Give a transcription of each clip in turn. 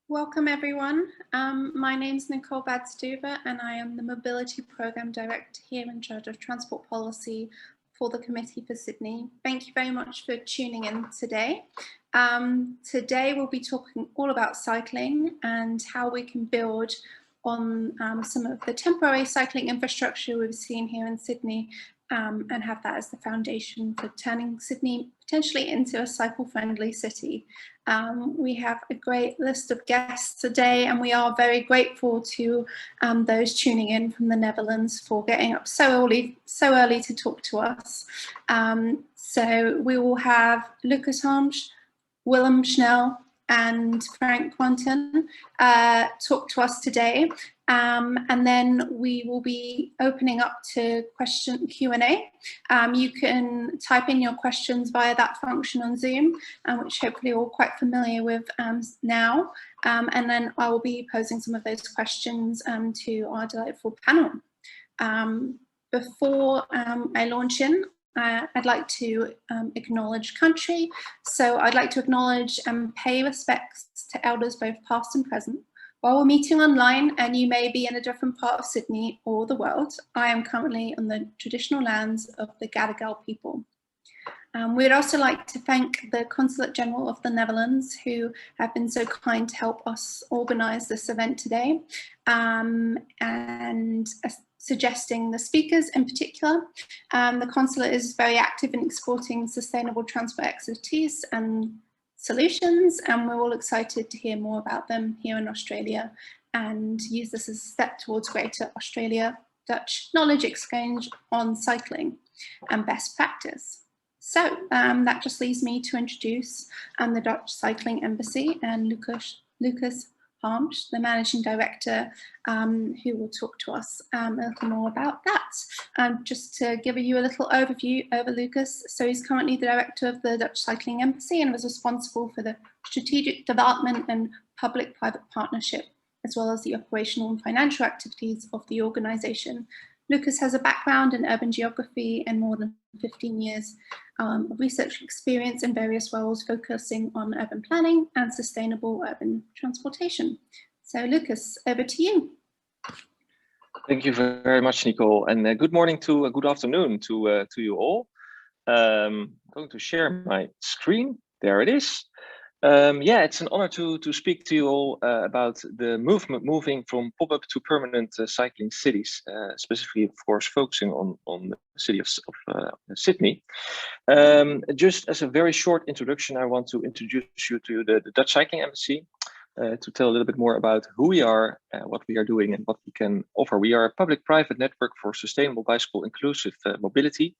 Welcome everyone. My name is Nicole Badstuber and I am the Mobility Programme Director here in charge of Transport Policy for the Committee for Sydney. Thank you very much for tuning in today. Today we'll be talking all about cycling and how we can build on some of the temporary cycling infrastructure we've seen here in Sydney and have that as the foundation for turning Sydney potentially into a cycle-friendly city. We have a great list of guests today and we are very grateful to those tuning in from the Netherlands for getting up so early to talk to us. So we will have Lucas Harms, Willem, Snel and Frank Kwanten talk to us today. And then we will be opening up to Q&A. You can type in your questions via that function on Zoom, which hopefully you're all quite familiar with now. And then I will be posing some of those questions to our delightful panel. Before I launch in, I'd like to acknowledge country. So I'd like to acknowledge and pay respects to elders both past and present. While we're meeting online and you may be in a different part of Sydney or the world, I am currently on the traditional lands of the Gadigal people. We'd also like to thank the Consulate General of the Netherlands who have been so kind to help us organise this event today and suggesting the speakers in particular. The Consulate is very active in exporting sustainable transport expertise and solutions, and we're all excited to hear more about them here in Australia and use this as a step towards greater Australia-Dutch knowledge exchange on cycling and best practice. So that just leaves me to introduce the Dutch Cycling Embassy and Lucas Harms, the Managing Director, who will talk to us a little more about that. Just to give you a little overview over Lucas, so he's currently the Director of the Dutch Cycling Embassy and was responsible for the strategic development and public-private partnership, as well as the operational and financial activities of the organisation. Lucas has a background in urban geography and more than 15 years of research experience in various roles focusing on urban planning and sustainable urban transportation. So Lucas, over to you. Thank you very much, Nicole, and good morning to good afternoon to you all. I'm going to share my screen. There it is. Yeah, it's an honor to speak to you all about the movement moving from pop-up to permanent cycling cities, specifically, of course, focusing on the city of Sydney. Just as a very short introduction, I want to introduce you to the Dutch Cycling Embassy, to tell a little bit more about who we are, what we are doing and what we can offer. We are a public-private network for sustainable bicycle inclusive mobility.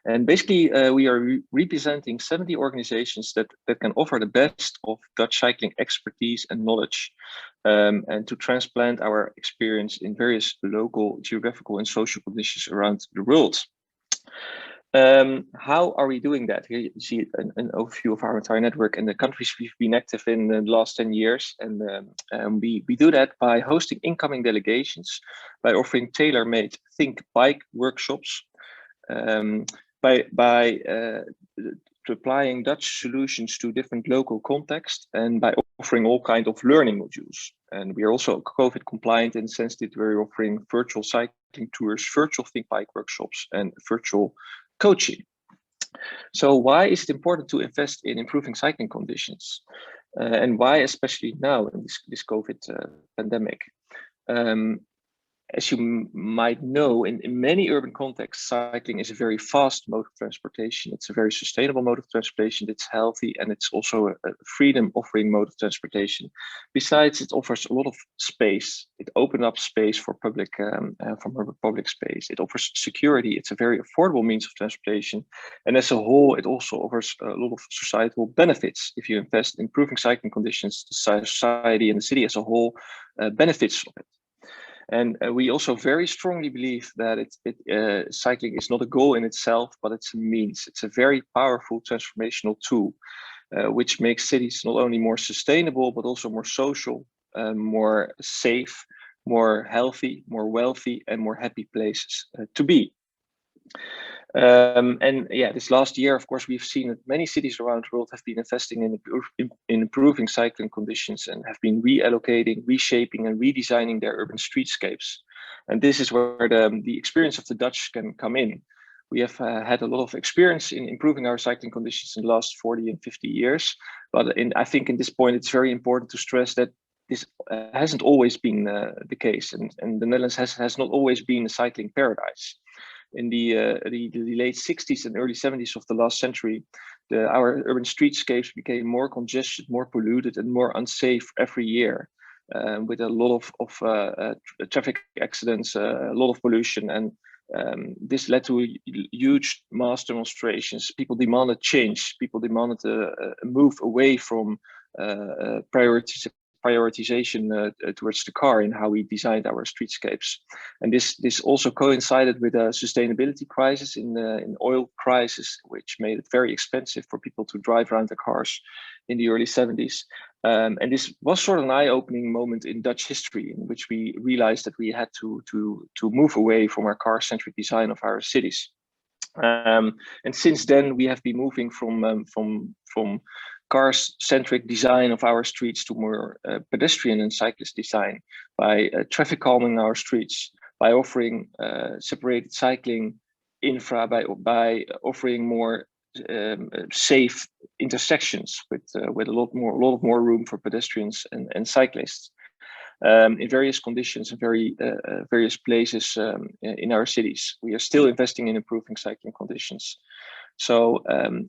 And basically, we are representing 70 organizations that can offer the best of Dutch cycling expertise and knowledge, and to transplant our experience in various local, geographical and social conditions around the world. How are we doing that? Here you see an overview of our entire network and the countries we've been active in the last 10 years. And we do that by hosting incoming delegations, by offering tailor-made Think Bike workshops, by applying Dutch solutions to different local contexts, and by offering all kinds of learning modules. And we are also COVID compliant in the sense that we're offering virtual cycling tours, virtual Think Bike workshops, and virtual coaching. So why is it important to invest in improving cycling conditions? And why especially now in this COVID pandemic? As you might know, in many urban contexts, cycling is a very fast mode of transportation. It's a very sustainable mode of transportation. It's healthy, and it's also a freedom offering mode of transportation. Besides, it offers a lot of space. It opens up space for public space. It offers security. It's a very affordable means of transportation. And as a whole, it also offers a lot of societal benefits. If you invest in improving cycling conditions, the society and the city as a whole benefits from it. And we also very strongly believe that cycling is not a goal in itself, but it's a means. It's a very powerful transformational tool, which makes cities not only more sustainable, but also more social, more safe, more healthy, more wealthy, and more happy places to be. And yeah, this last year, of course, we've seen that many cities around the world have been investing in improving cycling conditions and have been reallocating, reshaping, and redesigning their urban streetscapes. And this is where the experience of the Dutch can come in. We have had a lot of experience in improving our cycling conditions in the last 40 and 50 years. But I think in this point, it's very important to stress that this hasn't always been the case. And the Netherlands has not always been a cycling paradise. In the late 60s and early 70s of the last century, our urban streetscapes became more congested, more polluted, and more unsafe every year, with a lot of traffic accidents, a lot of pollution, and this led to huge mass demonstrations. People demanded change. People demanded a move away from prioritization towards the car in how we designed our streetscapes. And this also coincided with a sustainability crisis in oil crisis, which made it very expensive for people to drive around their cars in the early 70s. And this was sort of an eye-opening moment in Dutch history, in which we realized that we had to move away from our car-centric design of our cities. And since then, we have been moving from car-centric design of our streets to more pedestrian and cyclist design by traffic calming our streets, by offering separated cycling infra, by offering more safe intersections with a lot more room for pedestrians and cyclists in various conditions and various places in our cities. We are still investing in improving cycling conditions. So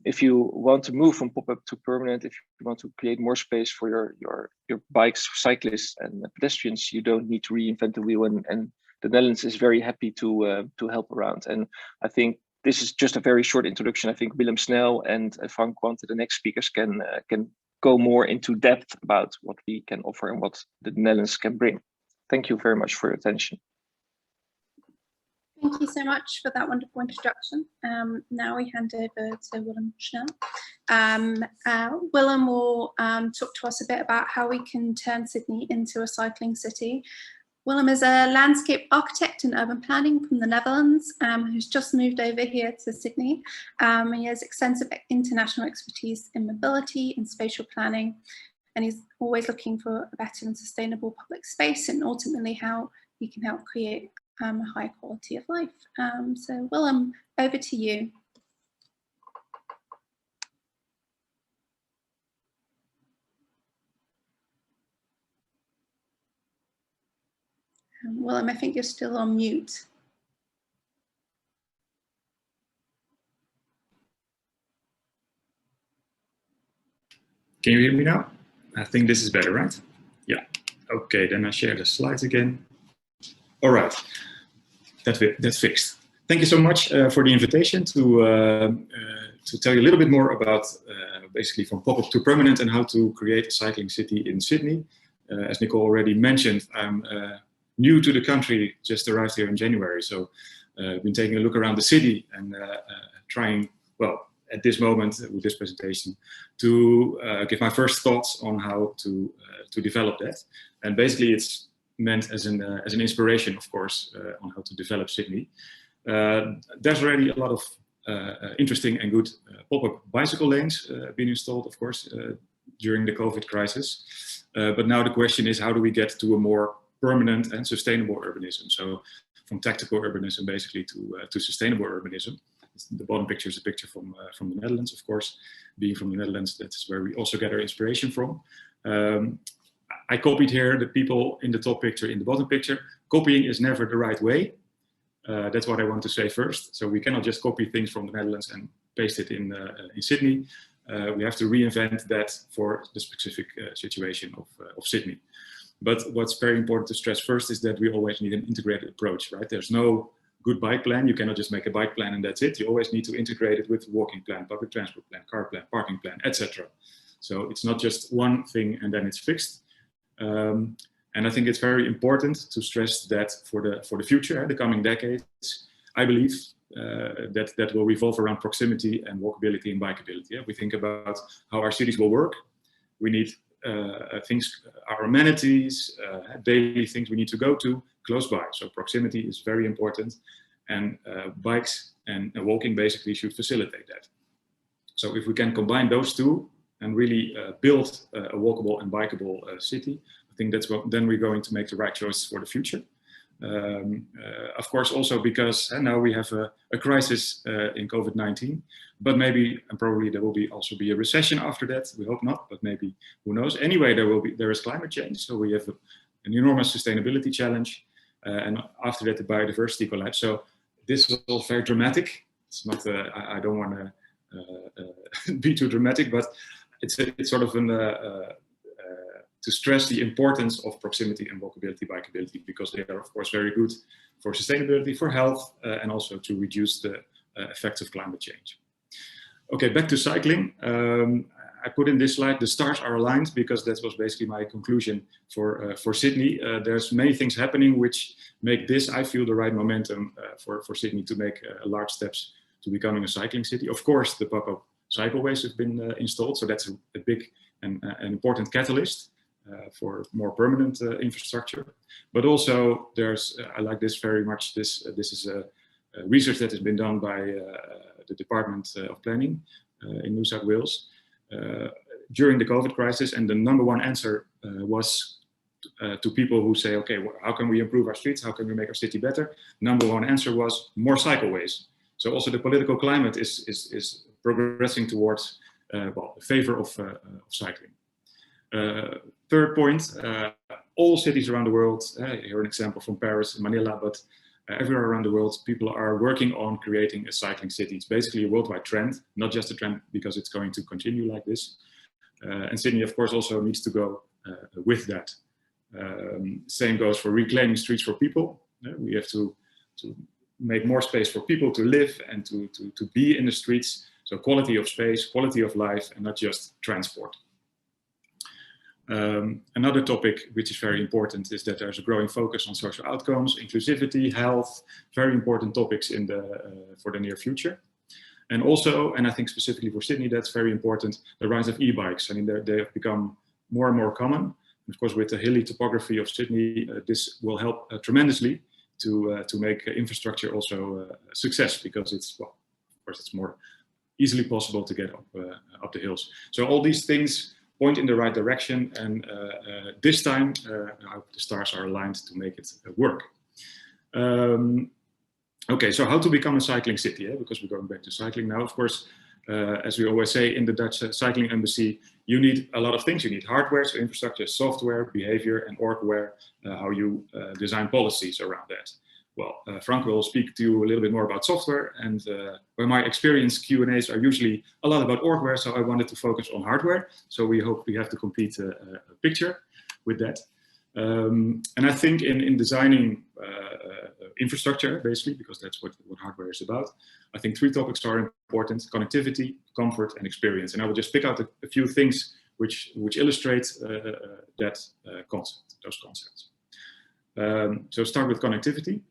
if you want to move from pop-up to permanent, if you want to create more space for your bikes, cyclists, and pedestrians, you don't need to reinvent the wheel. And the Netherlands is very happy to help around. And I think this is just a very short introduction. I think Willem, Snel, and Van Kwanten, the next speakers, can go more into depth about what we can offer and what the Netherlands can bring. Thank you very much for your attention. Thank you so much for that wonderful introduction. Now we hand over to Willem Snel. Willem will talk to us a bit about how we can turn Sydney into a cycling city. Willem is a landscape architect in urban planning from the Netherlands, who's just moved over here to Sydney. He has extensive international expertise in mobility and spatial planning, and he's always looking for a better and sustainable public space and ultimately how he can help create a high quality of life. So Willem, over to you. Willem, I think you're still on mute. Can you hear me now? I think this is better, right? Yeah. Okay, then I share the slides again. All right, that's fixed. Thank you so much for the invitation to tell you a little bit more about basically from pop-up to permanent and how to create a cycling city in Sydney. As Nicole already mentioned, I'm new to the country, just arrived here in January. So I've been taking a look around the city and trying, well, at this moment with this presentation, to give my first thoughts on how to develop that. And basically it's meant as an inspiration, of course, on how to develop Sydney. There's already a lot of interesting and good pop-up bicycle lanes being installed, of course, during the COVID crisis. But now the question is, how do we get to a more permanent and sustainable urbanism? So from tactical urbanism basically to sustainable urbanism. The bottom picture is a picture from the Netherlands, of course. Being from the Netherlands, that's where we also get our inspiration from. I copied here the people in the top picture, in the bottom picture. Copying is never the right way. That's what I want to say first. So we cannot just copy things from the Netherlands and paste it in Sydney. We have to reinvent that for the specific situation of Sydney. But what's very important to stress first is that we always need an integrated approach, right? There's no good bike plan. You cannot just make a bike plan and that's it. You always need to integrate it with walking plan, public transport plan, car plan, parking plan, etc. So it's not just one thing and then it's fixed. And I think it's very important to stress that for the future, the coming decades, I believe that will revolve around proximity and walkability and bikeability. Yeah? We think about how our cities will work. We need things, our amenities, daily things we need to go to close by. So proximity is very important. and bikes and walking basically should facilitate that. So if we can combine those two and really build a walkable and bikeable city, I think that's what then we're going to make the right choice for the future. Of course, also because now we have a crisis in COVID-19, but maybe and probably there will also be a recession after that. We hope not, but maybe who knows. Anyway, there is climate change, so we have an enormous sustainability challenge, and after that the biodiversity collapse. So this is all very dramatic. It's not. I don't want to be too dramatic, but it's sort of an to stress the importance of proximity and walkability, bikeability, because they are, of course, very good for sustainability, for health, and also to reduce the effects of climate change. Okay, back to cycling. I put in this slide, the stars are aligned, because that was basically my conclusion for Sydney. There's many things happening which make this, I feel, the right momentum for Sydney to make large steps to becoming a cycling city. Of course, the pop-up cycleways have been installed, so that's a big and an important catalyst for more permanent infrastructure. But also there's, I like this very much, this is a research that has been done by the Department of Planning in New South Wales during the COVID crisis, and the #1 answer was to people who say, okay, how can we improve our streets? How can we make our city better? #1 answer was more cycleways. So also the political climate is progressing towards well, the favor of cycling. Third point, all cities around the world, here an example from Paris, Manila, but everywhere around the world, people are working on creating a cycling city. It's basically a worldwide trend, not just a trend because it's going to continue like this. And Sydney, of course, also needs to go with that. Same goes for reclaiming streets for people. We have to make more space for people to live and to be in the streets. So quality of space, quality of life, and not just transport. Another topic which is very important is that there's a growing focus on social outcomes, inclusivity, health, very important topics in for the near future. And also, and I think specifically for Sydney, that's very important, the rise of e-bikes. I mean, they have become more and more common. Of course, with the hilly topography of Sydney, this will help tremendously to make infrastructure also a success, because it's, well, of course, it's more easily possible to get up the hills. So all these things point in the right direction, and this time I hope the stars are aligned to make it work. Okay, so how to become a cycling city? Because we're going back to cycling now. Of course, as we always say in the Dutch Cycling Embassy, you need a lot of things. You need hardware, so infrastructure, software, behavior, and orgware, how you design policies around that. Well, Frank will speak to you a little bit more about software, and where my experience Q&As are usually a lot about orgware, so I wanted to focus on hardware. So we hope we have the complete picture with that. And I think in designing infrastructure, basically, because that's what hardware is about, I think 3 topics are important: connectivity, comfort, and experience. And I will just pick out a few things which illustrate that concept, those concepts. So start with connectivity.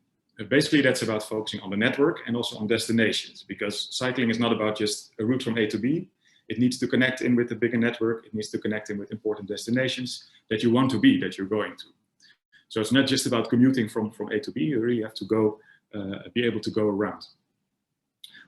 Basically, that's about focusing on the network and also on destinations, because cycling is not about just a route from A to B. It needs to connect in with the bigger network. It needs to connect in with important destinations that you want to be, that you're going to. So it's not just about commuting from A to B. You really have to go, be able to go around.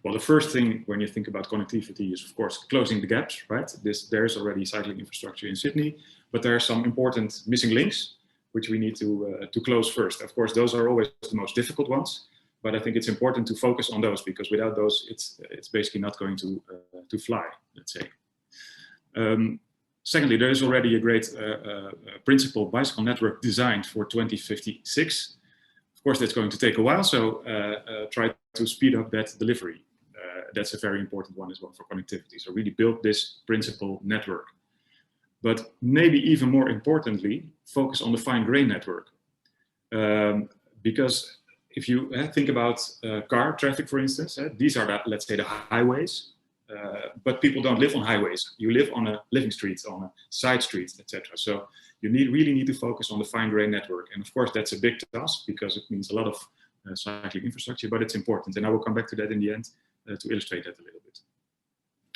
Well, the first thing when you think about connectivity is, of course, closing the gaps, right? There's already cycling infrastructure in Sydney, but there are some important missing links which we need to close first. Of course, those are always the most difficult ones, but I think it's important to focus on those, because without those, it's basically not going to fly, let's say. Secondly, there is already a great principal bicycle network designed for 2056. Of course, that's going to take a while, so try to speed up that delivery. That's a very important one as well for connectivity. So really build this principal network. But maybe even more importantly, focus on the fine-grained network. Because if you think about car traffic, for instance, these are, let's say, the highways, but people don't live on highways. You live on a living street, on a side street, etc. So you really need to focus on the fine-grained network. And of course, that's a big task, because it means a lot of cycling infrastructure, but it's important. And I will come back to that in the end to illustrate that a little bit.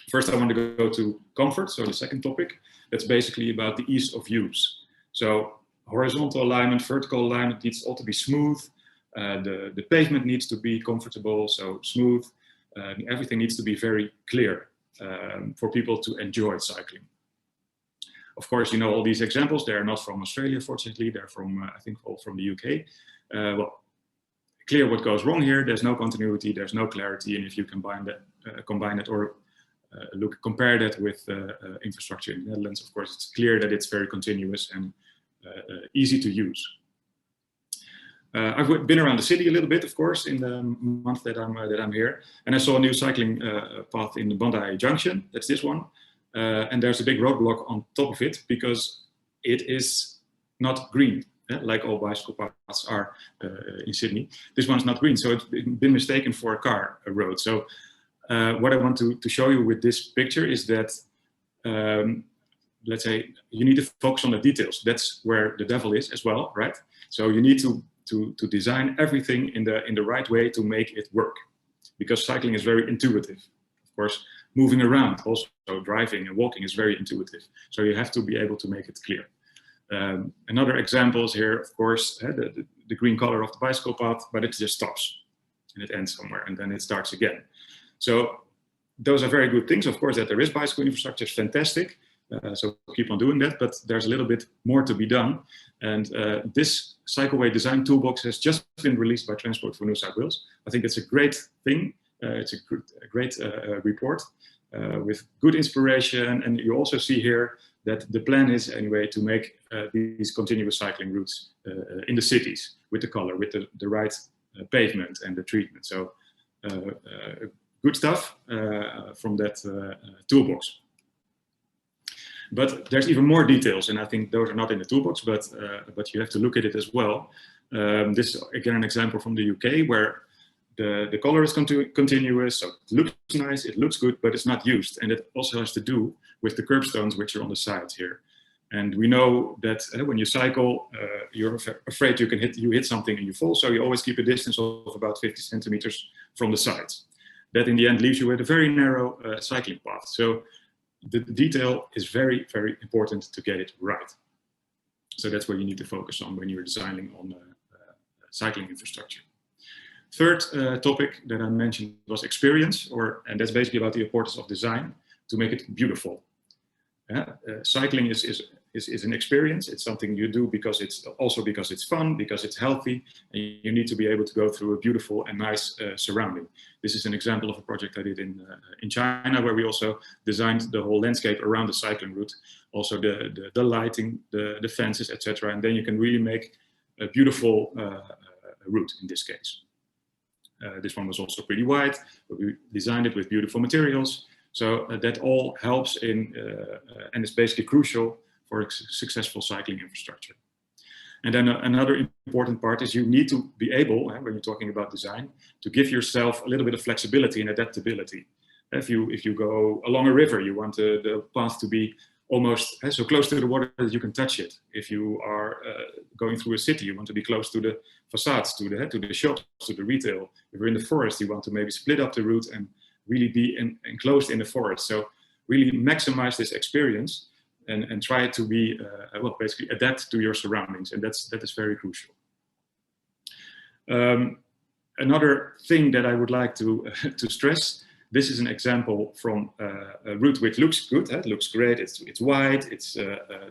First, I want to go to comfort, so the second topic. That's basically about the ease of use. So horizontal alignment, vertical alignment needs all to be smooth. The pavement needs to be comfortable, so smooth. Everything needs to be very clear for people to enjoy cycling. Of course, you know all these examples. They're not from Australia, fortunately. They're from, I think, all from the UK. Well, clear what goes wrong here. There's no continuity. There's no clarity. And if you combine that or compare that with infrastructure in the Netherlands, of course, it's clear that it's very continuous and easy to use. I've been around the city a little bit, of course, in the month that I'm here, and I saw a new cycling path in the Bondi Junction. That's this one, and there's a big roadblock on top of it because it is not green, like all bicycle paths are in Sydney. This one's not green, so it's been mistaken for a car road. So what I want to show you with this picture is that, let's say, you need to focus on the details. That's where the devil is as well, right? So you need to design everything in the right way to make it work, because cycling is very intuitive. Of course, moving around, also driving and walking is very intuitive. So you have to be able to make it clear. Another example is here, of course, the green color of the bicycle path, but it just stops and it ends somewhere and then it starts again. So those are very good things. Of course, that there is bicycle infrastructure is fantastic. So keep on doing that, but there's a little bit more to be done. And this cycleway design toolbox has just been released by Transport for New South Wales. I think it's a great thing. It's a great report with good inspiration. And you also see here that the plan is anyway to make these continuous cycling routes in the cities with the color, with the right pavement and the treatment. So good stuff from that toolbox. But there's even more details, and I think those are not in the toolbox, but you have to look at it as well. This is again an example from the UK where the color is continuous, so it looks nice, it looks good, but it's not used. And it also has to do with the curbstones which are on the sides here. And we know that when you cycle, you're afraid you hit something and you fall, so you always keep a distance of about 50 centimeters from the sides. That in the end leaves you with a very narrow cycling path. So the detail is very, very important to get it right. So that's what you need to focus on when you're designing on cycling infrastructure. Third topic that I mentioned was experience, and that's basically about the importance of design to make it beautiful. Cycling is an experience. It's something you do because it's fun, because it's healthy, and you need to be able to go through a beautiful and nice surrounding. This is an example of a project I did in China, where we also designed the whole landscape around the cycling route, also the lighting, the fences, etc. And then you can really make a beautiful route in this case. This one was also pretty wide, but we designed it with beautiful materials. So that all helps in, and it's basically crucial for a successful cycling infrastructure. And then another important part is you need to be able, when you're talking about design, to give yourself a little bit of flexibility and adaptability. If you go along a river, you want the path to be almost so close to the water that you can touch it. If you are going through a city, you want to be close to the facades, to the shops, to the retail. If you're in the forest, you want to maybe split up the route and really be enclosed in the forest. So really maximize this experience and try to be, well, basically adapt to your surroundings. And that is very crucial. Another thing that I would like to stress, this is an example from a route which looks good. It looks great. It's wide.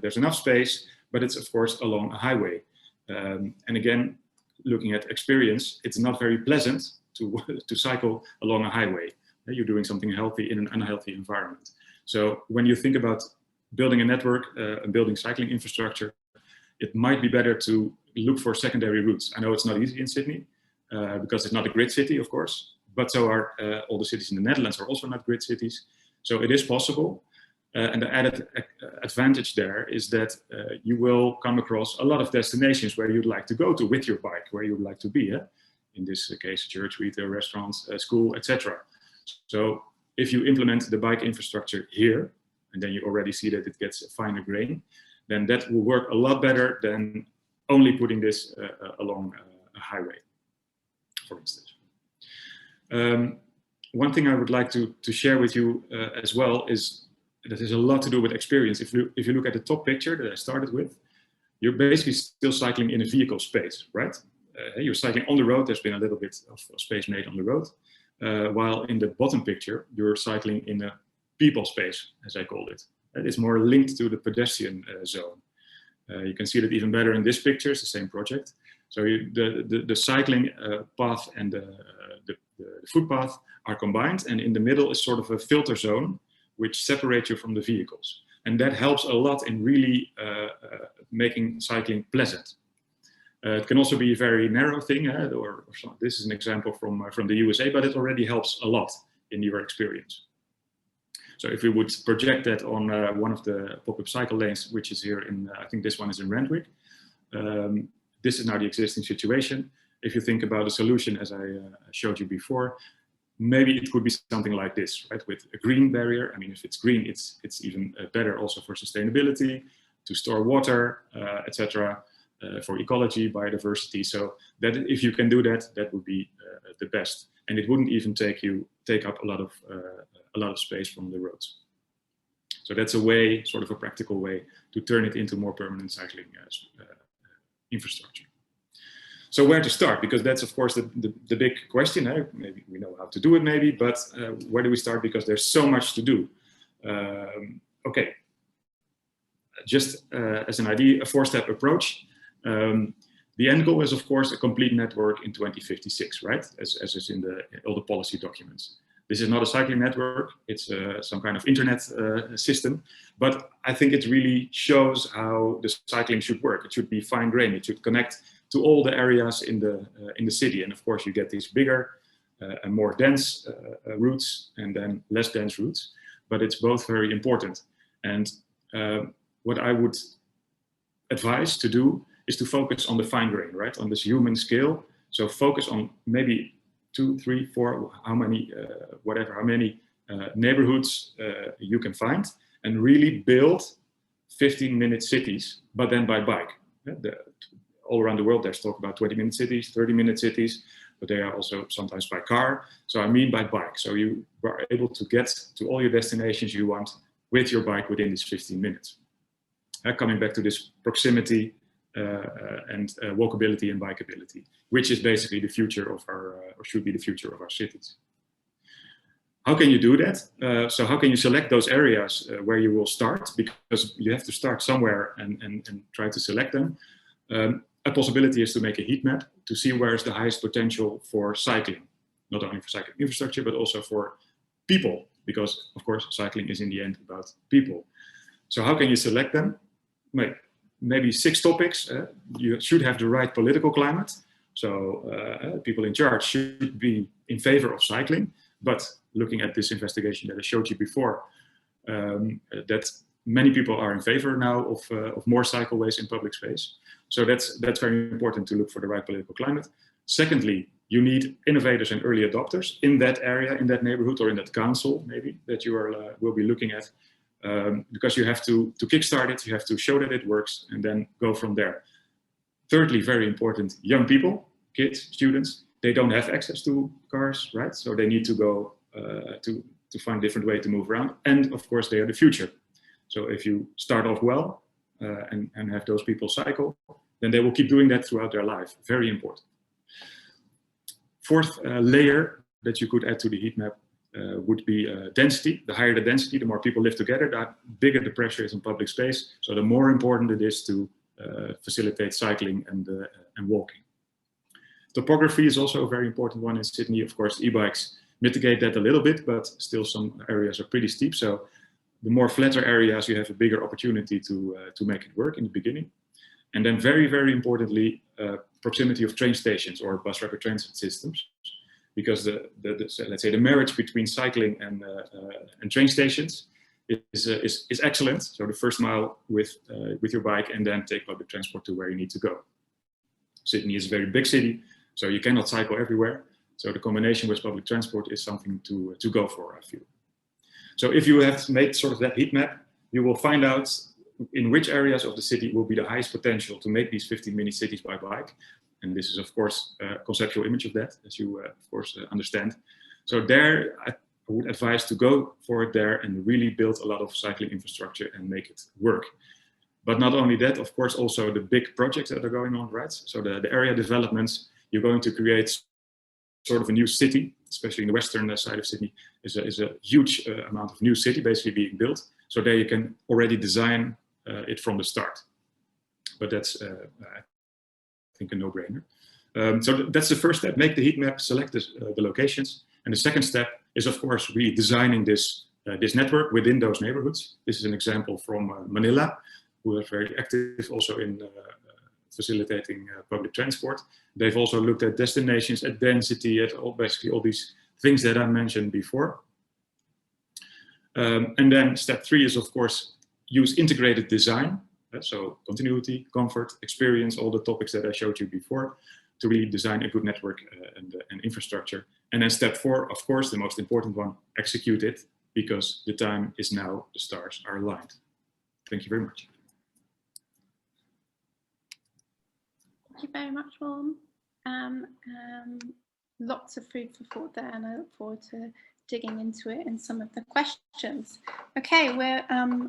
There's enough space, but it's of course along a highway. And again, looking at experience, it's not very pleasant to cycle along a highway. You're doing something healthy in an unhealthy environment. So when you think about building a network and building cycling infrastructure, it might be better to look for secondary routes. I know it's not easy in Sydney because it's not a grid city, of course, but so are all the cities in the Netherlands are also not grid cities. So it is possible. And the added advantage there is that you will come across a lot of destinations where you'd like to go to with your bike, where you'd like to be. In this case, church, retail, restaurants, school, etc. So if you implement the bike infrastructure here, and then you already see that it gets a finer grain, then that will work a lot better than only putting this along a highway, for instance. One thing I would like to share with you as well is that has a lot to do with experience. If you look at the top picture that I started with, you're basically still cycling in a vehicle space, right? you're cycling on the road. There's been a little bit of space made on the road, while in the bottom picture, you're cycling in a people space, as I called it. It's more linked to the pedestrian zone. You can see that even better in this picture. It's the same project. So the cycling path and the footpath are combined, and in the middle is sort of a filter zone which separates you from the vehicles. And that helps a lot in really making cycling pleasant. It can also be a very narrow thing, or this is an example from the USA, but it already helps a lot in your experience. So if we would project that on one of the pop-up cycle lanes, which is here in, I think this one is in Randwick, this is now the existing situation. If you think about a solution, as I showed you before, maybe it could be something like this, right? With a green barrier. I mean, if it's green, it's even better also for sustainability, to store water, etc., for ecology, biodiversity. So that if you can do that, that would be the best, and it wouldn't even take up a lot of space from the roads. So that's a way, sort of a practical way, to turn it into more permanent cycling infrastructure. So where to start? Because that's, of course, the big question. Maybe we know how to do it, maybe, but where do we start? Because there's so much to do. Okay, just as an idea, a four-step approach. The end goal is, of course, a complete network in 2056, right? As is in all the policy documents. This is not a cycling network. It's some kind of internet system. But I think it really shows how the cycling should work. It should be fine-grained. It should connect to all the areas in the city. And of course, you get these bigger and more dense routes and then less dense routes. But it's both very important. And what I would advise to do is to focus on the fine grain, right? On this human scale. So focus on maybe 2, 3, 4, how many neighborhoods you can find, and really build 15-minute cities, but then by bike. All around the world, there's talk about 20-minute cities, 30-minute cities, but they are also sometimes by car. So I mean by bike. So you are able to get to all your destinations you want with your bike within these 15 minutes. Coming back to this proximity and walkability and bikeability, which is basically the future of our, or should be the future of our cities. How can you do that? So how can you select those areas where you will start? Because you have to start somewhere and try to select them. A possibility is to make a heat map to see where is the highest potential for cycling, not only for cycling infrastructure, but also for people, because of course, cycling is in the end about people. So how can you select them? Maybe 6 topics. You should have the right political climate. So people in charge should be in favor of cycling, but looking at this investigation that I showed you before, that many people are in favor now of more cycleways in public space. So that's very important to look for the right political climate. Secondly, you need innovators and early adopters in that area, in that neighborhood, or in that council, maybe, that you will be looking at. Because you have to kickstart it, you have to show that it works, and then go from there. Thirdly, very important, young people, kids, students, they don't have access to cars, right? So they need to go to find a different way to move around. And of course, they are the future. So if you start off well and have those people cycle, then they will keep doing that throughout their life. Very important. Fourth layer that you could add to the heat map would be density. The higher the density, the more people live together, the bigger the pressure is in public space. So the more important it is to facilitate cycling and walking. Topography is also a very important one in Sydney. Of course, e-bikes mitigate that a little bit, but still some areas are pretty steep. So the more flatter areas, you have a bigger opportunity to make it work in the beginning. And then very, very importantly, proximity of train stations or bus rapid transit systems. Because let's say the marriage between cycling and train stations is excellent. So the first mile with your bike, and then take public transport to where you need to go. Sydney is a very big city, so you cannot cycle everywhere. So the combination with public transport is something to go for, I feel. So if you have made sort of that heat map, you will find out in which areas of the city will be the highest potential to make these 15-minute cities by bike. And this is, of course, a conceptual image of that, as you, of course, understand. So there, I would advise to go for it there and really build a lot of cycling infrastructure and make it work. But not only that, of course, also the big projects that are going on, right? So the area developments, you're going to create sort of a new city, especially in the western side of Sydney, is a huge amount of new city basically being built. So there you can already design it from the start. But that's, I think, a no-brainer. So that's the first step, make the heat map, select the locations. And the second step is, of course, really designing this network within those neighborhoods. This is an example from Manila, who are very active also in facilitating public transport. They've also looked at destinations, at density, at basically all these things that I mentioned before. And then step 3 is, of course, use integrated design. So continuity, comfort, experience, all the topics that I showed you before, to really design a good network and infrastructure. And then step 4, of course, the most important one, execute it, because the time is now, the stars are aligned. Thank you very much. Thank you very much, Willem. Lots of food for thought there, and I look forward to digging into it in some of the questions. Okay, we're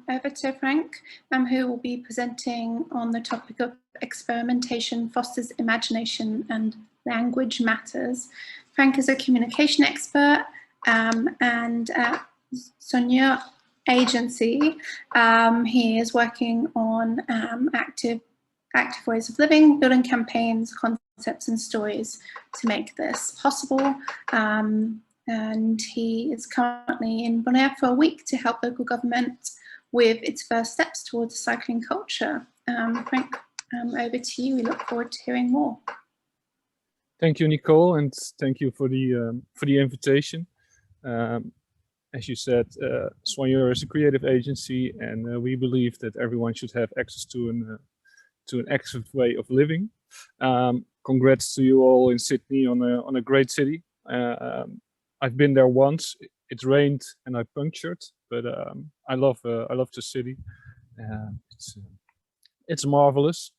over to Frank, who will be presenting on the topic of experimentation fosters imagination and language matters. Frank is a communication expert and at Sonia Agency. He is working on active ways of living, building campaigns, concepts and stories to make this possible. And he is currently in Bonaire for a week to help local government with its first steps towards a cycling culture. Frank, over to you. We look forward to hearing more. Thank you, Nicole, and thank you for the invitation. As you said, Soigneur is a creative agency, and we believe that everyone should have access to an active way of living. Congrats to you all in Sydney on a great city. I've been there once. It rained and I punctured, but I love the city. It's marvelous.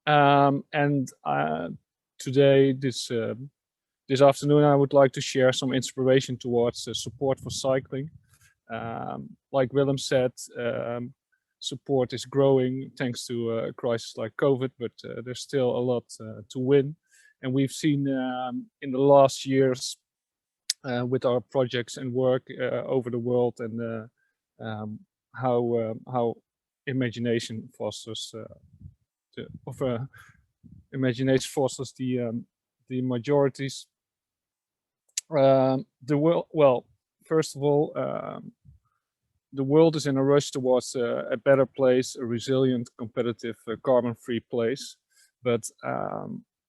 And today, this afternoon, I would like to share some inspiration towards support for cycling. Like Willem said, support is growing thanks to a crisis like COVID, but there's still a lot to win. And we've seen in the last years with our projects and work over the world, and how imagination fosters imagination fosters the majorities. First of all, the world is in a rush towards a better place, a resilient, competitive, carbon-free place. But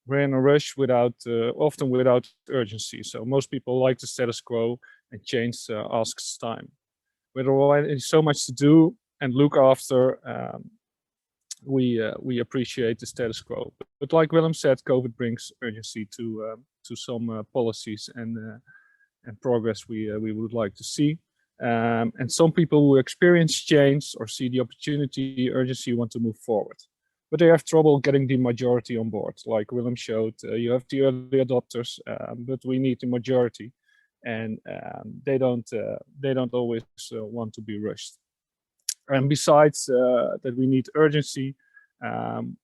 we're in a rush often without urgency. So most people like the status quo, and change asks time. With already so much to do and look after, we appreciate the status quo. But like Willem said, COVID brings urgency to some policies and progress we would like to see. And some people who experience change or see the opportunity, urgency, want to move forward. But they have trouble getting the majority on board. Like Willem showed, you have the early adopters, but we need the majority, and they don't always want to be rushed. And besides that we need urgency,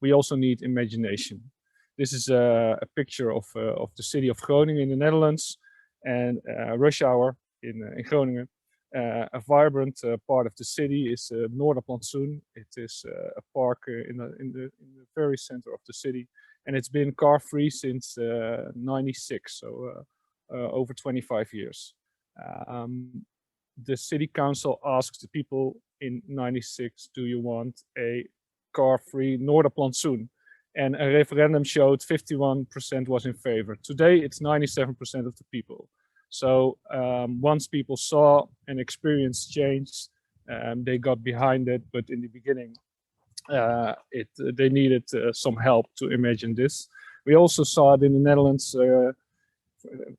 we also need imagination. This is a picture of the city of Groningen in the Netherlands, and rush hour in Groningen. A vibrant part of the city is Noorderplantsoen. It is a park in the very center of the city, and it's been car-free since '96, so over 25 years. The city council asked the people in '96, do you want a car-free Noorderplantsoen? And a referendum showed 51% was in favor. Today, it's 97% of the people. So once people saw and experienced change, they got behind it. But in the beginning, they needed some help to imagine this. We also saw it in the Netherlands,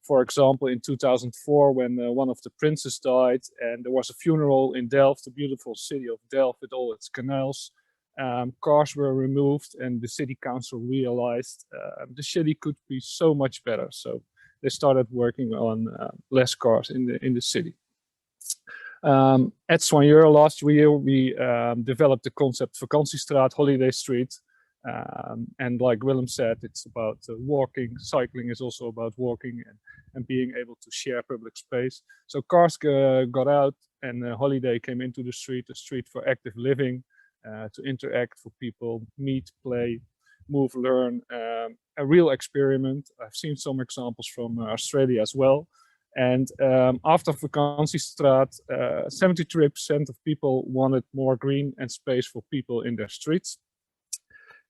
for example, in 2004, when one of the princes died, and there was a funeral in Delft, the beautiful city of Delft with all its canals. Cars were removed, and the city council realized the city could be so much better. So they started working on less cars in the city. At Soigneur last year, we developed the concept Vakantiestraat, Holiday Street. And like Willem said, it's about walking. Cycling is also about walking and being able to share public space. So cars got out and Holiday came into the street for active living, to interact, for people, meet, play, move, learn, a real experiment. I've seen some examples from Australia as well. And after Vakantiestraat, 73% of people wanted more green and space for people in their streets.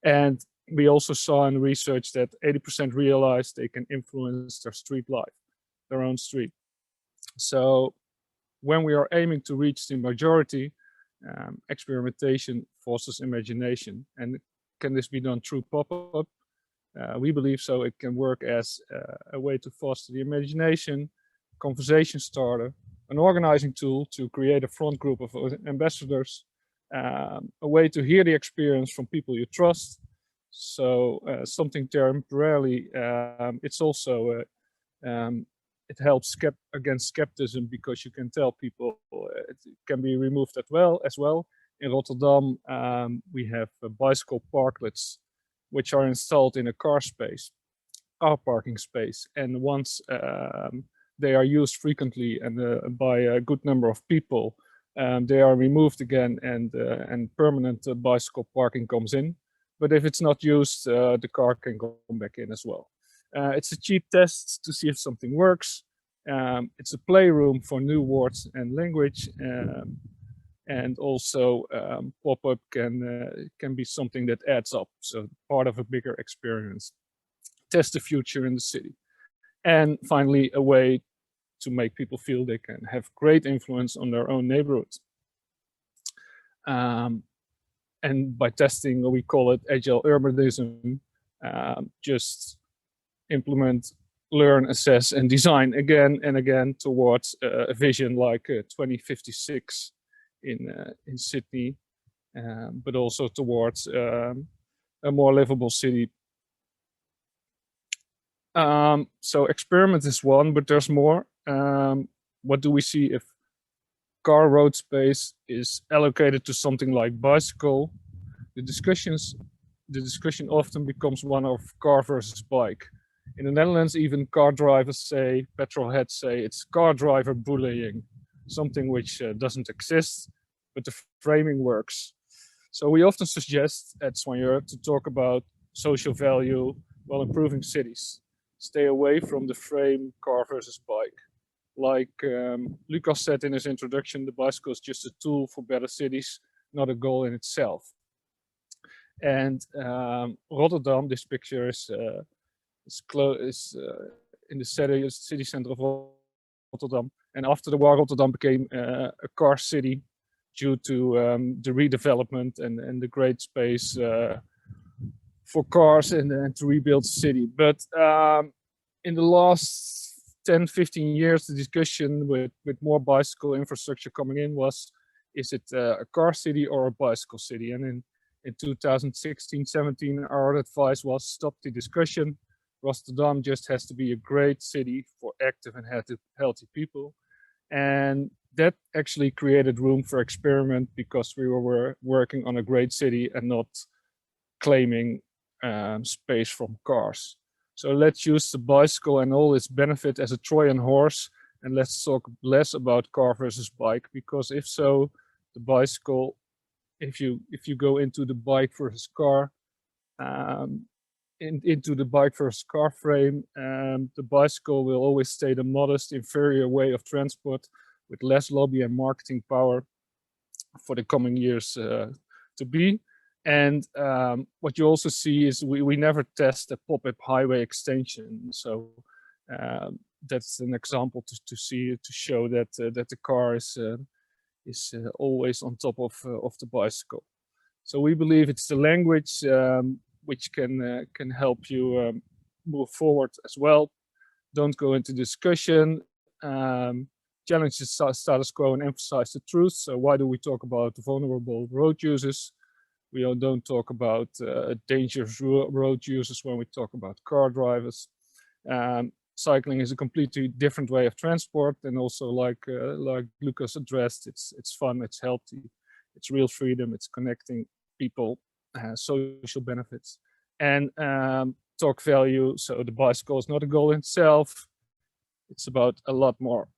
And we also saw in research that 80% realized they can influence their street life, their own street. So when we are aiming to reach the majority, experimentation fosters imagination. And can this be done through pop-up? We believe so. It can work as a way to foster the imagination, conversation starter, an organizing tool to create a front group of ambassadors, a way to hear the experience from people you trust. So something temporarily, it's also, it helps against skepticism, because you can tell people it can be removed as well. In Rotterdam, we have bicycle parklets, which are installed in a car parking space. And once they are used frequently and by a good number of people, they are removed again, and permanent bicycle parking comes in. But if it's not used, the car can go back in as well. It's a cheap test to see if something works. It's a playroom for new words and language. And also pop-up can be something that adds up. So part of a bigger experience. Test the future in the city. And finally, a way to make people feel they can have great influence on their own neighborhood. And by testing, we call it agile urbanism. Just implement, learn, assess, and design again and again towards a vision like 2056 in Sydney, but also towards a more livable city. So experiment is one, but there's more. What do we see if car road space is allocated to something like bicycle? The discussion often becomes one of car versus bike. In the Netherlands, even car drivers say, petrol heads say, it's car driver bullying, something which doesn't exist, but the framing works. So we often suggest at Soigneur to talk about social value while improving cities. Stay away from the frame car versus bike. Like Lucas said in his introduction, the bicycle is just a tool for better cities, not a goal in itself. And Rotterdam, this picture is in the city center of Rotterdam. And after the war, Rotterdam became a car city due to the redevelopment and the great space for cars and to rebuild the city. But in the last 10, 15 years, the discussion with more bicycle infrastructure coming in was, is it a car city or a bicycle city? And in 2016, 17, our advice was stop the discussion. Rotterdam just has to be a great city for active and healthy people. And that actually created room for experiment, because we were working on a great city and not claiming space from cars. So let's use the bicycle and all its benefit as a Trojan horse, and let's talk less about car versus bike, because if so, the bicycle, if you go into the bike versus car, into the bike versus car frame, the bicycle will always stay the modest, inferior way of transport with less lobby and marketing power for the coming years to be. And what you also see is we never test a pop-up highway extension. So that's an example to show that that the car is always on top of the bicycle. So we believe it's the language which can help you move forward as well. Don't go into discussion. Challenge the status quo and emphasize the truth. So why do we talk about vulnerable road users? We don't talk about dangerous road users when we talk about car drivers. cycling is a completely different way of transport, and also like Lucas addressed, it's fun, it's healthy, it's real freedom, it's connecting people, social benefits, and talk value. So the bicycle is not a goal in itself, it's about a lot more.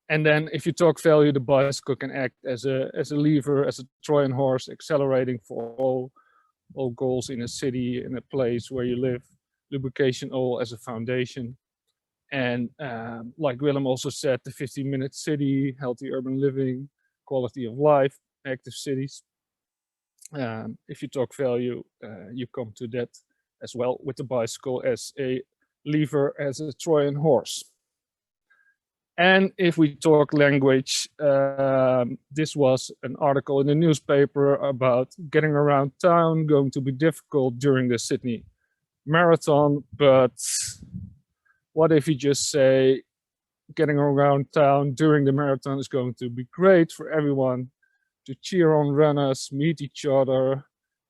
And then if you talk value, the bicycle can act as a lever, as a Trojan horse, accelerating for all goals in a city, in a place where you live, lubrication all as a foundation. And like Willem also said, the 15-minute city, healthy urban living, quality of life, active cities. If you talk value, you come to that as well with the bicycle as a lever, as a Trojan horse. And if we talk language, this was an article in the newspaper about getting around town going to be difficult during the Sydney Marathon. But what if you just say getting around town during the marathon is going to be great for everyone to cheer on runners, meet each other,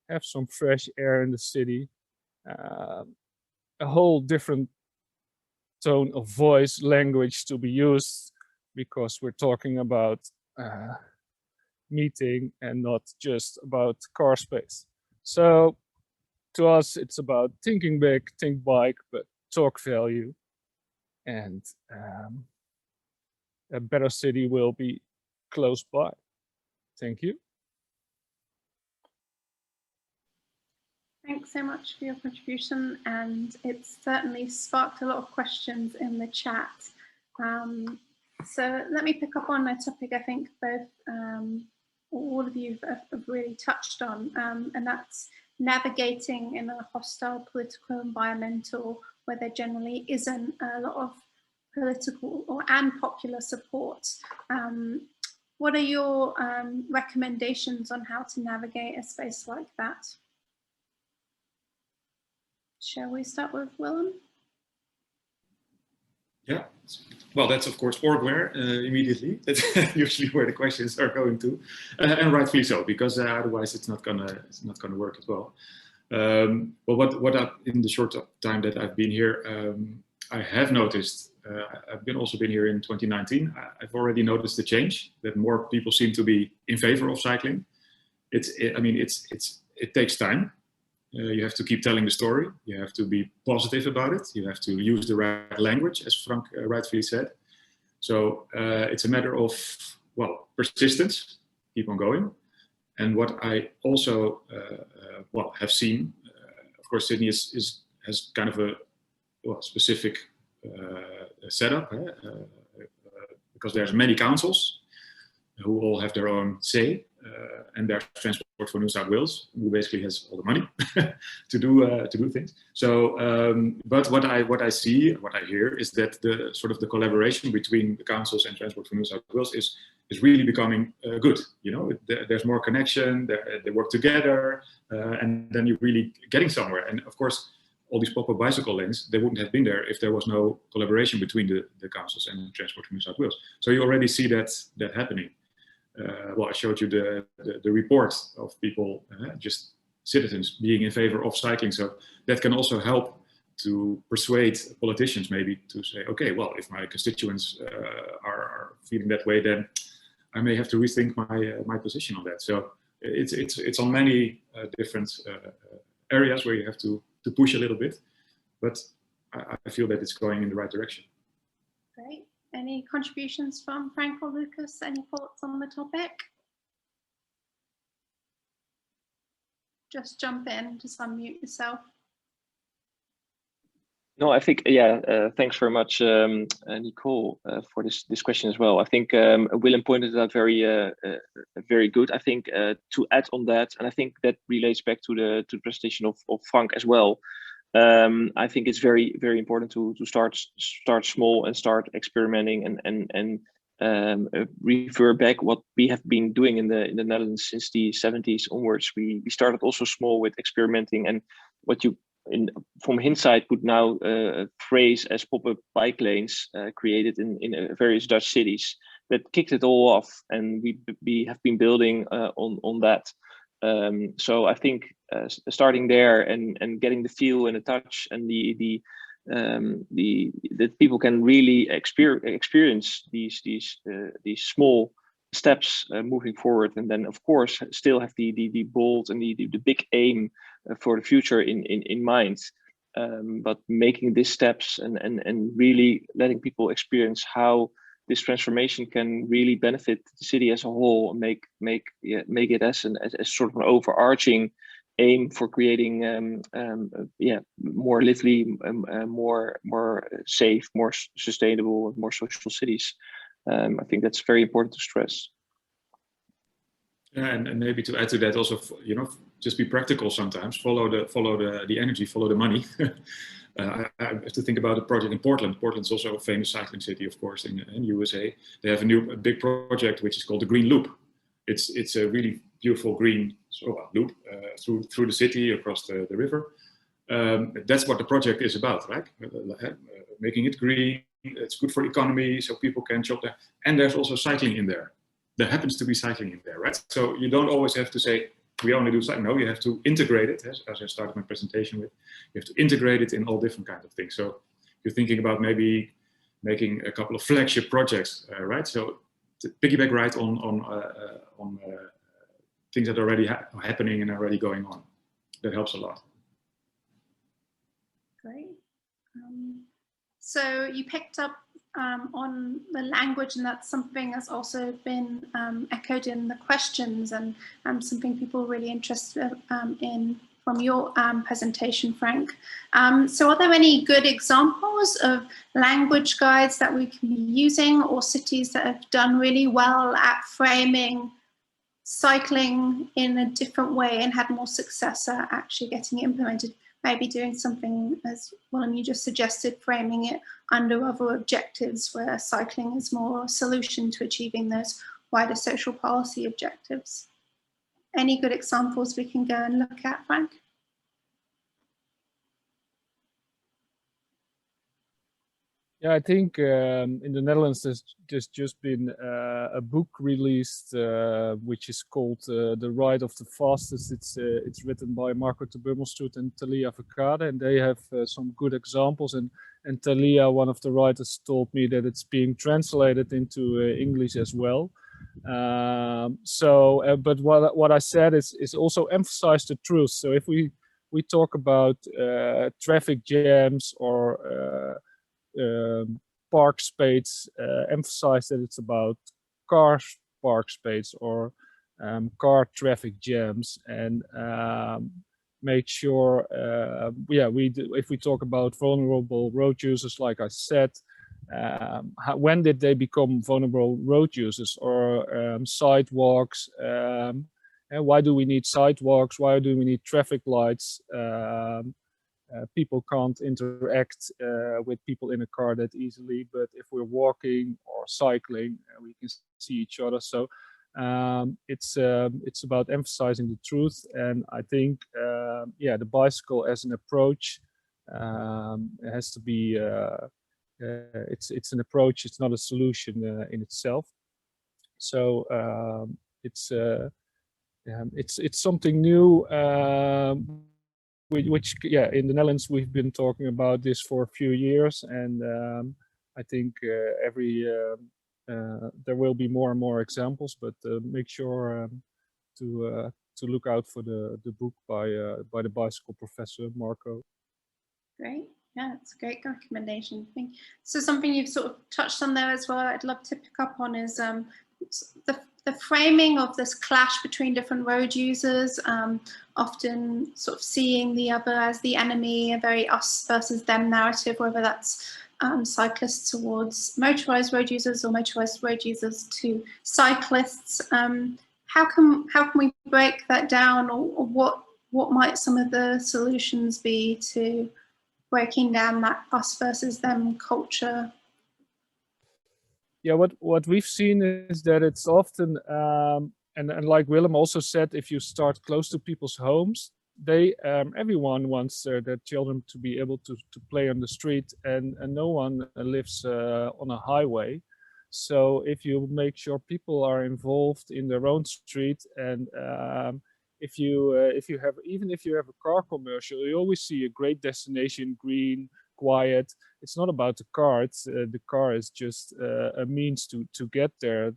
have some fresh air in the city, a whole different tone of voice, language to be used, because we're talking about meeting and not just about car space. So to us, it's about thinking big, think bike, but talk value, and a better city will be close by. Thank you. Thanks so much for your contribution, and it's certainly sparked a lot of questions in the chat. So let me pick up on a topic I think both all of you have really touched on, and that's navigating in a hostile political environmental where there generally isn't a lot of political and popular support. What are your recommendations on how to navigate a space like that? Shall we start with Willem? Yeah, well, that's of course orgware immediately. That's usually where the questions are going to, and rightfully so, because otherwise it's not gonna work as well. But what in the short time that I've been here, I have noticed. I've also been here in 2019. I've already noticed the change, that more people seem to be in favor of cycling. It takes time. You have to keep telling the story. You have to be positive about it. You have to use the right language, as Frank rightfully said. So it's a matter of, well, persistence, keep on going. And what I also have seen, of course, Sydney has kind of a specific setup, because there's many councils who all have their own say. And there's Transport for New South Wales, who basically has all the money to do things. So, but what I see, what I hear, is that the sort of the collaboration between the councils and Transport for New South Wales is really becoming good. You know, there's more connection. They work together, and then you're really getting somewhere. And of course, all these pop-up bicycle lanes, they wouldn't have been there if there was no collaboration between the councils and Transport for New South Wales. So you already see that happening. Well, I showed you the report of people, just citizens being in favor of cycling. So that can also help to persuade politicians maybe to say, okay, well, if my constituents are feeling that way, then I may have to rethink my position on that. So it's on many different areas where you have to push a little bit, but I feel that it's going in the right direction. Great. Any contributions from Frank or Lucas? Any thoughts on the topic? Just jump in, just unmute yourself. No, I think, yeah, thanks very much, Nicole, for this question as well. I think Willem pointed it out very good. I think to add on that, and I think that relates back to the presentation of Frank as well. I think it's very, very important to start small and start experimenting and refer back what we have been doing in the Netherlands since the 70s onwards. We started also small with experimenting, and what you from hindsight could now phrase as pop-up bike lanes created in various Dutch cities that kicked it all off, and we have been building on that. So I think starting there and getting the feel and the touch and the that people can really experience these small steps moving forward, and then of course still have the bold and the big aim for the future in mind. But making these steps and really letting people experience how this transformation can really benefit the city as a whole, and make it as sort of an overarching aim for creating more lively, more safe, more sustainable, more social cities. I think that's very important to stress. Yeah, and maybe to add to that also, just be practical sometimes. Follow the energy, follow the money. I have to think about a project in Portland. Portland's also a famous cycling city, of course, in USA. They have a big project which is called the Green Loop. It's a really beautiful green loop through the city, across the river. That's what the project is about, right? Making it green. It's good for the economy, so people can shop there. And there's also cycling in there. There happens to be cycling in there, right? So you don't always have to say, we only do cycling. No, you have to integrate it, as I started my presentation with. You have to integrate it in all different kinds of things. So you're thinking about maybe making a couple of flagship projects, right? So to piggyback right on things that are already happening and already going on. That helps a lot. Great. So you picked up on the language, and that's something that's also been echoed in the questions, and something people are really interested in from your presentation, Frank. So are there any good examples of language guides that we can be using, or cities that have done really well at framing cycling in a different way and had more success at actually getting it implemented? Maybe doing something, as Willem, you just suggested, framing it under other objectives where cycling is more a solution to achieving those wider social policy objectives. Any good examples we can go and look at, Frank? Yeah, I think in the Netherlands there's just been a book released which is called The Ride of the Fastest. It's written by Marco de Bummelstoet and Thalia Verkade, and they have some good examples. And Thalia, one of the writers, told me that it's being translated into English as well. But what I said is also emphasize the truth. So if we talk about traffic jams or park space, emphasize that it's about car park space or car traffic jams, and make sure, if we talk about vulnerable road users, like I said, when did they become vulnerable road users, or sidewalks, and why do we need sidewalks, why do we need traffic lights? People can't interact with people in a car that easily, but if we're walking or cycling, we can see each other. So it's about emphasizing the truth, and I think the bicycle as an approach has to be it's an approach. It's not a solution in itself. So it's something new. Which in the Netherlands we've been talking about this for a few years, and I think there will be more and more examples, but make sure to look out for the book by the bicycle professor Marco. Great, yeah, it's a great recommendation. I think so. Something you've sort of touched on there as well, I'd love to pick up on, is the framing of this clash between different road users, often sort of seeing the other as the enemy, a very us versus them narrative, whether that's cyclists towards motorized road users or motorized road users to cyclists. How can we break that down, or what might some of the solutions be to breaking down that us versus them culture? Yeah, what we've seen is that it's often, and like Willem also said, if you start close to people's homes, everyone wants their children to be able to play on the street, and no one lives on a highway. So if you make sure people are involved in their own street, and even if you have a car commercial, you always see a great destination, green, quiet. It's not about the car. It's the car is just a means to get there.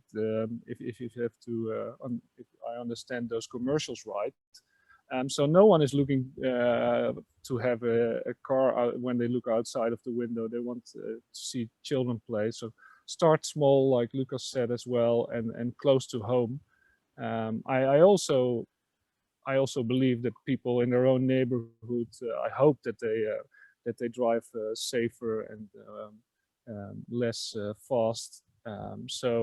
If you have to, if I understand those commercials right. So no one is looking to have a car out when they look outside of the window. They want to see children play. So start small, like Lucas said as well, and close to home. I also believe that people in their own neighborhood, I hope that they drive safer and less fast. So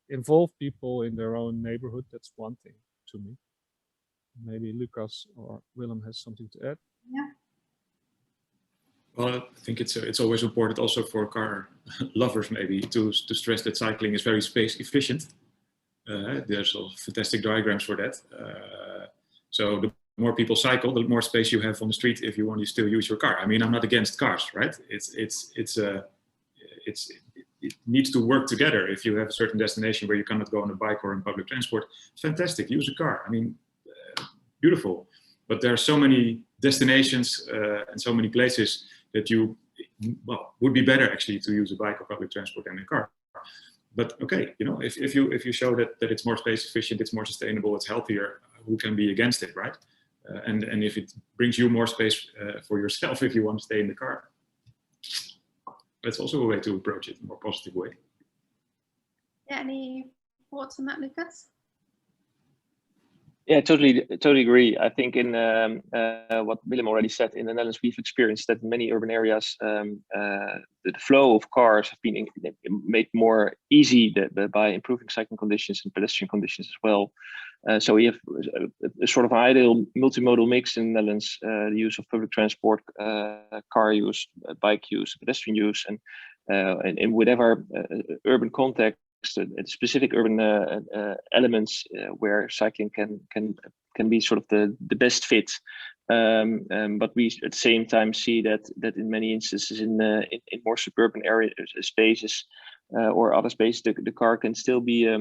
involve people in their own neighborhood. That's one thing to me. Maybe Lucas or Willem has something to add. Yeah. Well, I think it's always important also for car lovers maybe to stress that cycling is very space efficient. There's all fantastic diagrams for that. So the more people cycle, the more space you have on the street if you want to still use your car. I mean, I'm not against cars, right? It needs to work together. If you have a certain destination where you cannot go on a bike or in public transport, fantastic, use a car. I mean, beautiful. But there are so many destinations and so many places that would be better actually to use a bike or public transport than a car. But okay, you know, if you show that it's more space efficient, it's more sustainable, it's healthier, who can be against it, right? And if it brings you more space for yourself, if you want to stay in the car, that's also a way to approach it in a more positive way. Yeah, any thoughts on that, Lucas? Yeah, totally agree. I think in what Willem already said, in the Netherlands, we've experienced that in many urban areas, the flow of cars have been made more easy by improving cycling conditions and pedestrian conditions as well. So we have a sort of ideal multimodal mix in the Netherlands, the use of public transport, car use, bike use, pedestrian use, and in whatever urban context, specific urban elements where cycling can be sort of the best fit. But we at the same time see that in many instances in more suburban area spaces or other spaces, the car can still be a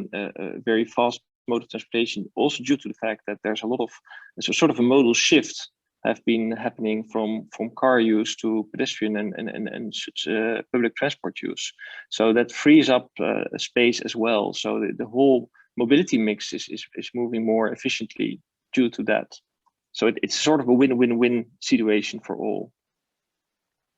very fast mode of transportation, also due to the fact that there's a sort of a modal shift have been happening from car use to pedestrian and public transport use. So that frees up space as well. So the whole mobility mix is moving more efficiently due to that. So it's sort of a win-win-win situation for all.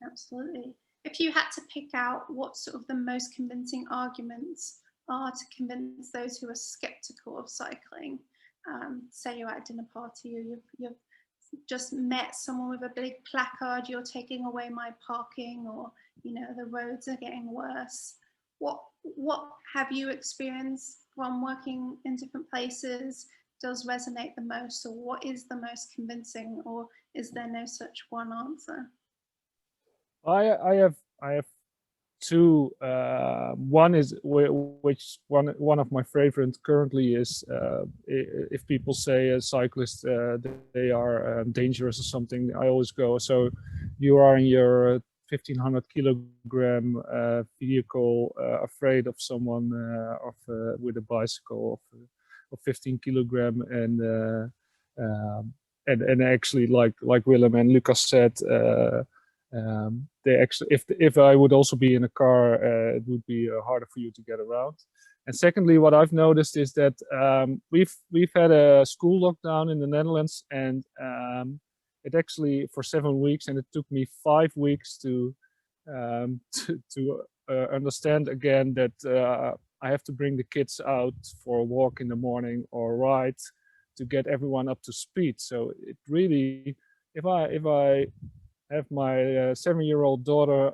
Absolutely. If you had to pick out what sort of the most convincing arguments are to convince those who are skeptical of cycling, say you're at a dinner party or you've just met someone with a big placard, you're taking away my parking, or you know, the roads are getting worse. What have you experienced from working in different places does resonate the most, or what is the most convincing, or is there no such one answer? I have two. One is which one of my favorites currently is if people say a cyclist they are dangerous or something, I always go, so you are in your 1500 kilogram vehicle, afraid of someone with a bicycle of 15 kilogram, and actually like Willem and Lucas said, they actually, if I would also be in a car, it would be harder for you to get around. And secondly, what I've noticed is that we've had a school lockdown in the Netherlands, and it actually for 7 weeks, and it took me 5 weeks to understand again that I have to bring the kids out for a walk in the morning or a ride to get everyone up to speed. So it really, if I have my 7-year-old daughter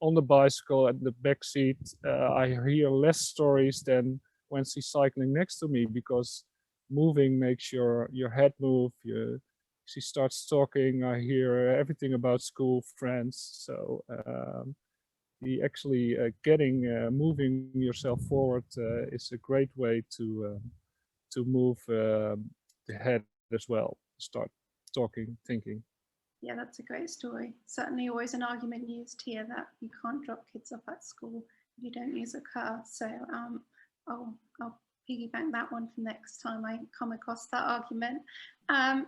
on the bicycle at the back seat, I hear less stories than when she's cycling next to me, because moving makes your head move. She starts talking, I hear everything about school, friends. So the actually moving yourself forward is a great way to move the head as well. Start talking, thinking. Yeah, that's a great story. Certainly always an argument used here that you can't drop kids off at school if you don't use a car. So I'll piggyback that one for next time I come across that argument.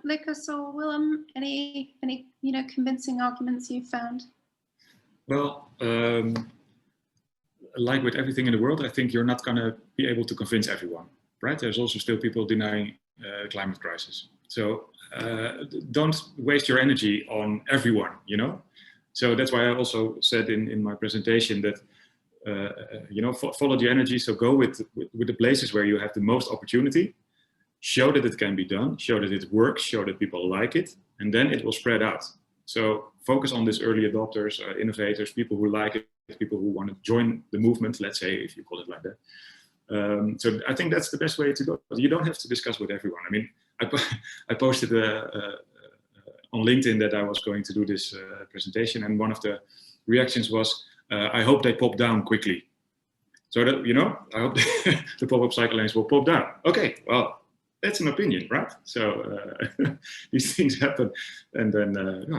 Lucas or Willem, any convincing arguments you found? Well, like with everything in the world, I think you're not going to be able to convince everyone, right? There's also still people denying climate crisis. So don't waste your energy on everyone, So that's why I also said in my presentation that, follow the energy. So go with the places where you have the most opportunity, show that it can be done, show that it works, show that people like it, and then it will spread out. So focus on these early adopters, innovators, people who like it, people who want to join the movement, let's say, if you call it like that. So I think that's the best way to go. You don't have to discuss with everyone. I mean, I posted on LinkedIn that I was going to do this presentation, and one of the reactions was, I hope they pop down quickly. So that, I hope the pop-up cycle lanes will pop down. Okay, well, that's an opinion, right? So these things happen, and then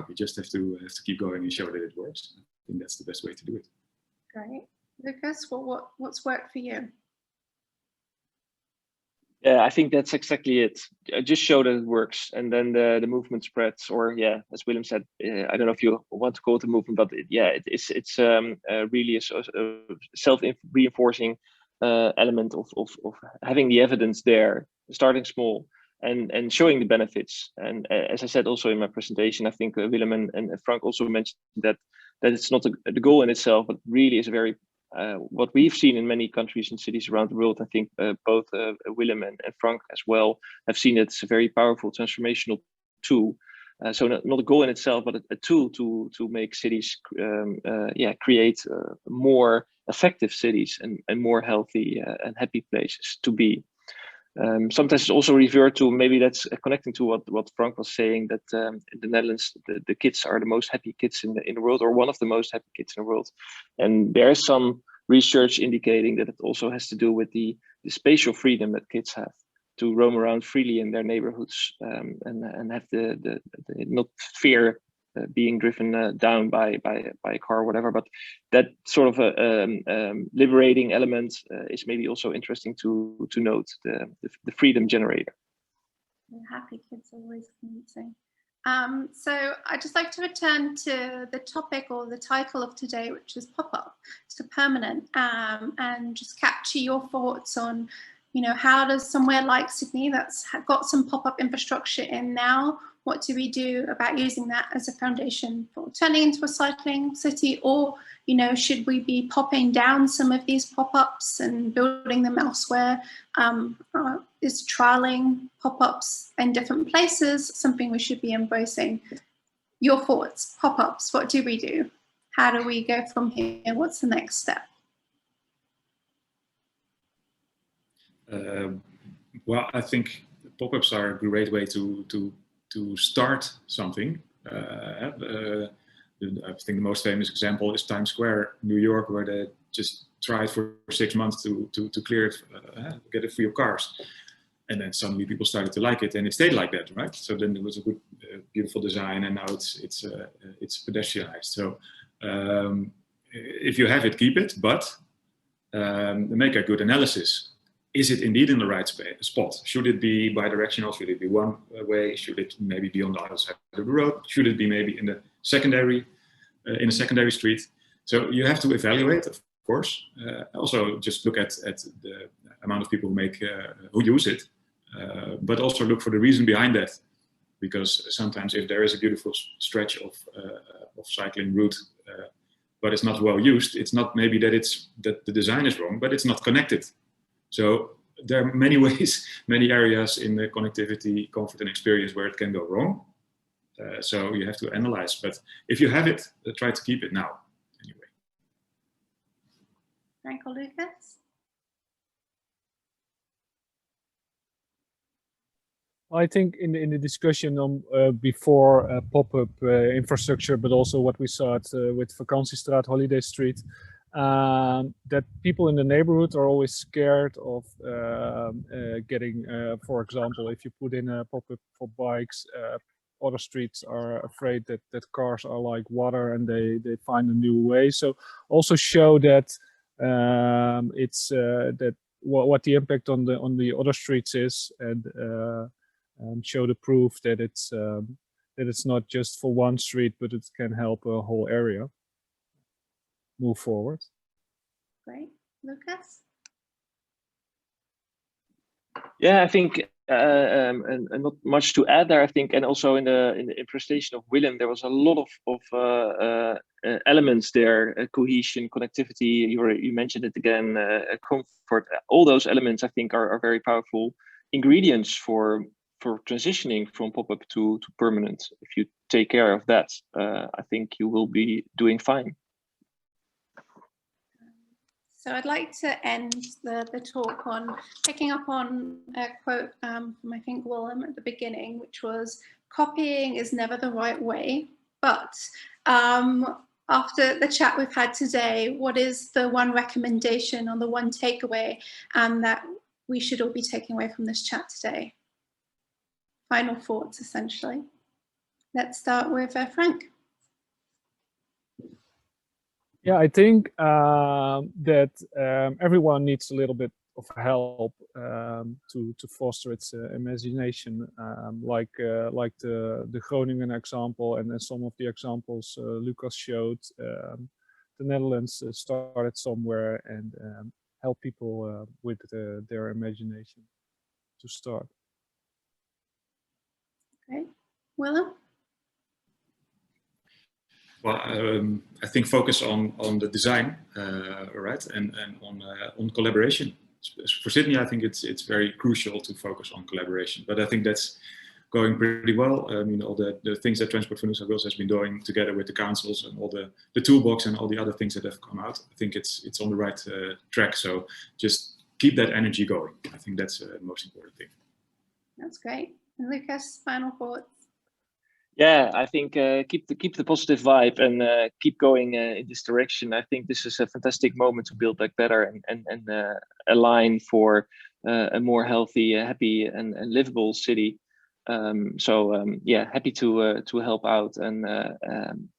we just have to keep going and show that it works. I think that's the best way to do it. Great. Lucas, what's worked for you? Yeah, I think that's exactly it. Just show that it works, and then the movement spreads. Or as Willem said, I don't know if you want to call it a movement, but it's really a self-reinforcing element of having the evidence there, starting small and showing the benefits. And as I said also in my presentation, I think Willem and Frank also mentioned that it's not the goal in itself, but really is a very what we've seen in many countries and cities around the world. I think both Willem and Frank as well have seen it's a very powerful transformational tool. So not a goal in itself, but a tool to make cities create more effective cities and more healthy and happy places to be. Sometimes it's also referred to, maybe that's connecting to what Frank was saying, that in the Netherlands, the kids are the most happy kids in the world, or one of the most happy kids in the world. And there is some research indicating that it also has to do with the spatial freedom that kids have to roam around freely in their neighborhoods and have the not fear being driven down by a car or whatever. But that sort of a liberating element is maybe also interesting to note, the freedom generator. Happy kids are always convincing. So I'd just like to return to the topic or the title of today, which is pop-up to permanent, and just capture your thoughts on, how does somewhere like Sydney that's got some pop-up infrastructure in now, what do we do about using that as a foundation for turning into a cycling city? Or, should we be popping down some of these pop-ups and building them elsewhere? Is trialing pop-ups in different places something we should be embracing? Your thoughts, pop-ups, what do we do? How do we go from here? What's the next step? Well, I think pop-ups are a great way to start something. I think the most famous example is Times Square, New York, where they just tried for 6 months to clear it, get it free of cars. And then suddenly people started to like it, and it stayed like that, right? So then it was a good, beautiful design, and now it's pedestrianized. So if you have it, keep it, but make a good analysis. Is it indeed in the right spot? Should it be bi-directional? Should it be one way? Should it maybe be on the other side of the road? Should it be maybe in the secondary, in a secondary street? So you have to evaluate, of course. Also, just look at the amount of people who use it, but also look for the reason behind that. Because sometimes, if there is a beautiful stretch of cycling route, but it's not well used, it's not maybe that the design is wrong, but it's not connected. So there are many ways, many areas in the connectivity, comfort, and experience where it can go wrong. So you have to analyze. But if you have it, try to keep it now. Anyway. Frank or Lucas? I think in the discussion on before pop-up infrastructure, but also what we saw with Vakantiestraat, Holiday Street, that people in the neighborhood are always scared of getting, for example, if you put in a pop-up for bikes, other streets are afraid that cars are like water and they find a new way. So also show that it's that what the impact on the other streets is, and show the proof that it's not just for one street, but it can help a whole area move forward. Great. Lucas? Yeah, I think and not much to add there. I think, and also in the presentation of Willem, there was a lot of elements there: cohesion, connectivity. You mentioned it again, comfort. All those elements, I think, are very powerful ingredients for transitioning from pop-up to permanent. If you take care of that, I think you will be doing fine. So I'd like to end the talk on picking up on a quote from, I think, Willem at the beginning, which was, copying is never the right way. But after the chat we've had today, what is the one recommendation or the one takeaway that we should all be taking away from this chat today? Final thoughts, essentially. Let's start with Frank. Yeah, I think that everyone needs a little bit of help to foster its imagination, like the Groningen example, and then some of the examples Lucas showed. The Netherlands started somewhere, and help people with their imagination to start. Okay, Willem? Well, I think focus on the design, right, and on collaboration. For Sydney, I think it's very crucial to focus on collaboration. But I think that's going pretty well. All the things that Transport for New South Wales has been doing together with the councils and all the toolbox and all the other things that have come out. I think it's on the right track. So just keep that energy going. I think that's the most important thing. That's great. And Lucas, final thoughts? Yeah, I think keep the positive vibe and keep going in this direction. I think this is a fantastic moment to build back better and align for a more healthy, happy, and livable city. Yeah, happy to help out, and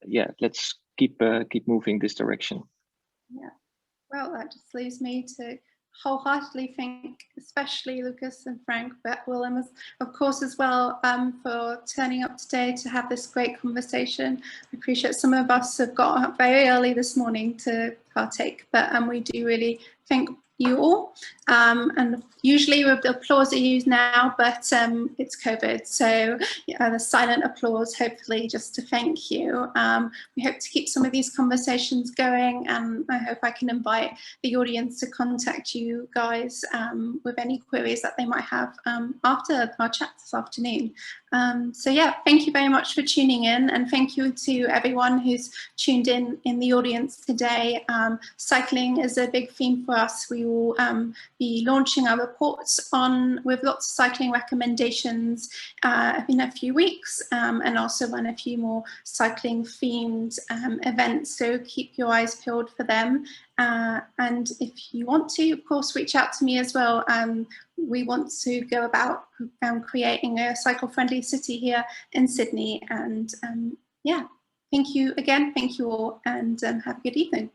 yeah, let's keep moving this direction. Yeah. Well, that just leaves me to wholeheartedly thank especially Lucas and Frank, but Willem, of course, as well, for turning up today to have this great conversation. I appreciate some of us have got up very early this morning to partake, but we do really thank you all. And usually with the applause are used now, but it's COVID, so yeah, the silent applause, hopefully, just to thank you. We hope to keep some of these conversations going, and I hope I can invite the audience to contact you guys with any queries that they might have after our chat this afternoon. So yeah, thank you very much for tuning in, and thank you to everyone who's tuned in the audience today. Cycling is a big theme for us. We will be launching our reports with lots of cycling recommendations in a few weeks, and also run a few more cycling themed events, so keep your eyes peeled for them. And if you want to, of course, reach out to me as well. We want to go about creating a cycle-friendly city here in Sydney. And yeah, thank you again, thank you all, and have a good evening.